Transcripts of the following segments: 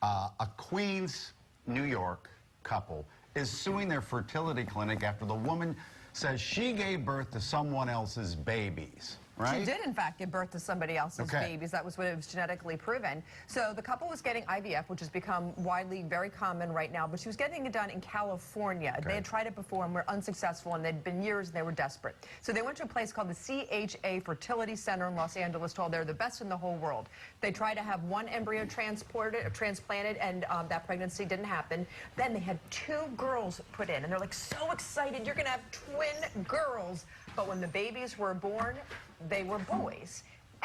A Queens, New York couple is suing their fertility clinic after the woman says she gave birth to someone else's babies. Right? She did, in fact, give birth to somebody else's babies. That was what it was genetically proven. So the couple was getting IVF, which has become widely very common right now, but she was getting it done in California. They had tried it before and were unsuccessful, and they'd been years and they were desperate. So they went to a place called the CHA Fertility Center in Los Angeles, told they're the best in the whole world. They tried to have one embryo transplanted, and that pregnancy didn't happen. Then they had 2 girls put in, and they're like so excited, you're going to have twin girls. But when the babies were born, they were boys.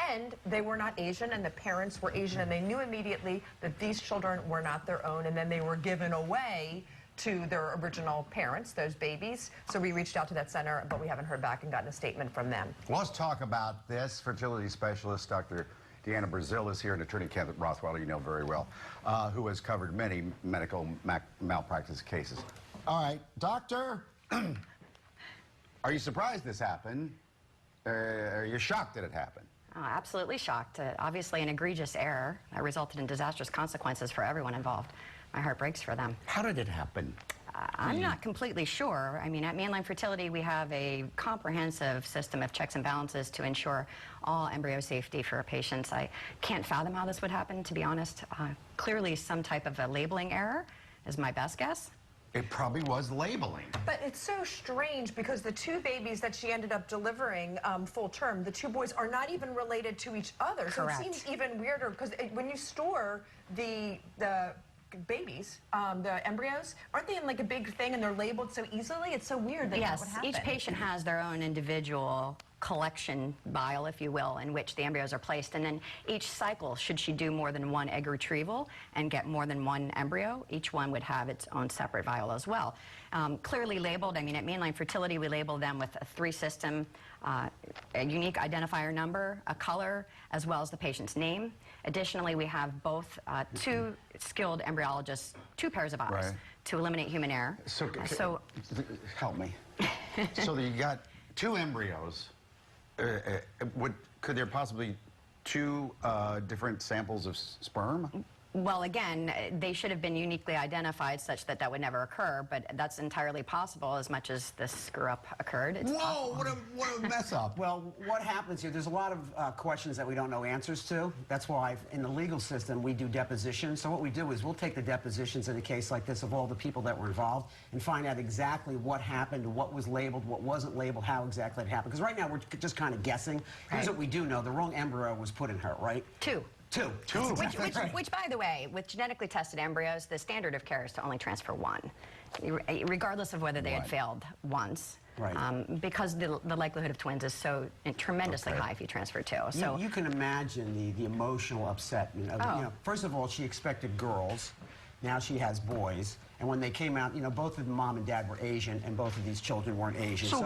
And they were not Asian, and the parents were Asian, and they knew immediately that these children were not their own, and then they were given away to their original parents, those babies. So we reached out to that center, but we haven't heard back and gotten a statement from them. Well, let's talk about this. Fertility specialist Dr. Deanna Brasile is here, and attorney Kevin Rothwell, you know very well, who has covered many medical malpractice cases. All right, doctor, are you surprised this happened? Are you shocked that it happened? Oh, absolutely shocked. Obviously an egregious error that resulted in disastrous consequences for everyone involved. My heart breaks for them. How did it happen? I'm not completely sure. I mean, at Mainline Fertility, we have a comprehensive system of checks and balances to ensure all embryo safety for our patients. I can't fathom how this would happen, to be honest. Clearly, some type of a labeling error is my best guess. It probably was labeling. But it's so strange because the 2 babies that she ended up delivering full term, the 2 boys, are not even related to each other. Correct. So it seems even weirder because when you store the babies, the embryos, aren't they in like a big thing and they're labeled so easily? It's so weird that that would happen. Each patient has their own individual collection vial, if you will, in which the embryos are placed, and then each cycle, should she do more than 1 egg retrieval and get more than 1 embryo, each one would have its own separate vial as well. Clearly labeled. I mean, at Mainline Fertility, we label them with a 3-system, a unique identifier number, a color, as well as the patient's name. Additionally, we have both 2 skilled embryologists, 2 pairs of eyes to eliminate human error. So help me. So you got 2 embryos. Could there possibly 2 different samples of sperm? Well, again, they should have been uniquely identified such that that would never occur, but that's entirely possible as much as this screw-up occurred. It's Whoa, what a mess up. Well, what happens here, there's a lot of questions that we don't know answers to. That's why in the legal system we do depositions. So what we do is we'll take the depositions in a case like this of all the people that were involved and find out exactly what happened, what was labeled, what wasn't labeled, how exactly it happened. Because right now we're just kind of guessing. Here's what we do know. The wrong embryo was put in her, right? 2. 2. Which, by the way, with genetically tested embryos, the standard of care is to only transfer 1, regardless of whether they had failed once. Because the likelihood of twins is so tremendously high if you transfer 2. So you can imagine the emotional upset. You know, first of all, she expected girls. Now she has boys. And when they came out, you know, both of the mom and dad were Asian, and both of these children weren't Asian. So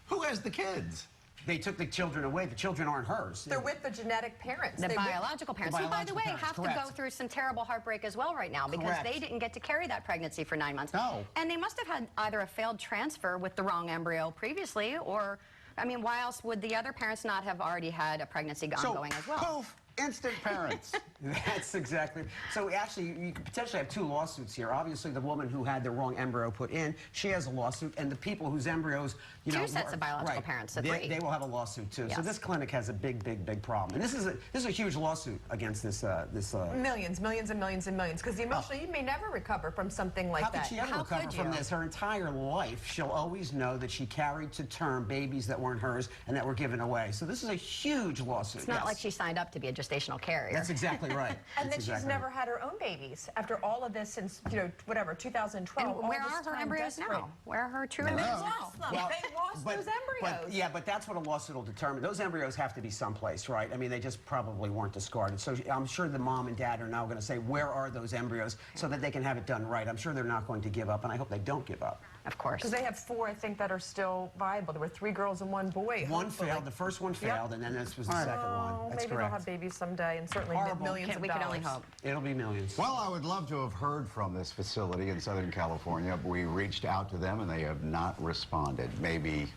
who has the kids? They took the children away. The children aren't hers. They're with the genetic parents. The biological parents, who, by the way, have to go through some terrible heartbreak as well right now because they didn't get to carry that pregnancy for 9 months. No. And they must have had either a failed transfer with the wrong embryo previously, or, I mean, why else would the other parents not have already had a pregnancy ongoing as well? Poof, instant parents. That's exactly. So actually, you could potentially have 2 lawsuits here. Obviously, the woman who had the wrong embryo put in, she has a lawsuit, and the people whose embryos, you know, 2 sets of biological parents, so 3. They will have a lawsuit too. Yes. So this clinic has a big problem, and this is a huge lawsuit against this. Millions and millions and millions. Because emotionally, you may never recover from something like that. How could she ever recover from this? Her entire life, she'll always know that she carried to term babies that weren't hers and that were given away. So this is a huge lawsuit. It's not like she signed up to be a gestational carrier. That's exactly right. And then she's never had her own babies after all of this since, you know, whatever, 2012. And where are her embryos now? Where are her true embryos now? They lost those embryos. But that's what a lawsuit will determine. Those embryos have to be someplace, right? I mean, they just probably weren't discarded. So I'm sure the mom and dad are now going to say, where are those embryos, so that they can have it done right. I'm sure they're not going to give up, and I hope they don't give up. Of course. Because they have 4, I think, that are still viable. There were 3 girls and 1 boy. One failed. The first one failed, and then this was the second one. That's maybe they'll have babies someday, and certainly millions of dollars. We can only hope. It'll be millions. Well, I would love to have heard from this facility in Southern California. We reached out to them, and they have not responded. Maybe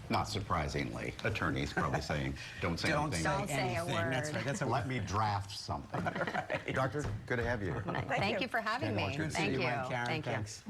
Not surprisingly, attorneys probably saying, don't say anything. Don't say a word. That's right. That's a Let me draft something. Doctor, good to have you here. Thank you for having me. Good to see Thank you, you. Karen. Thank you. Thanks.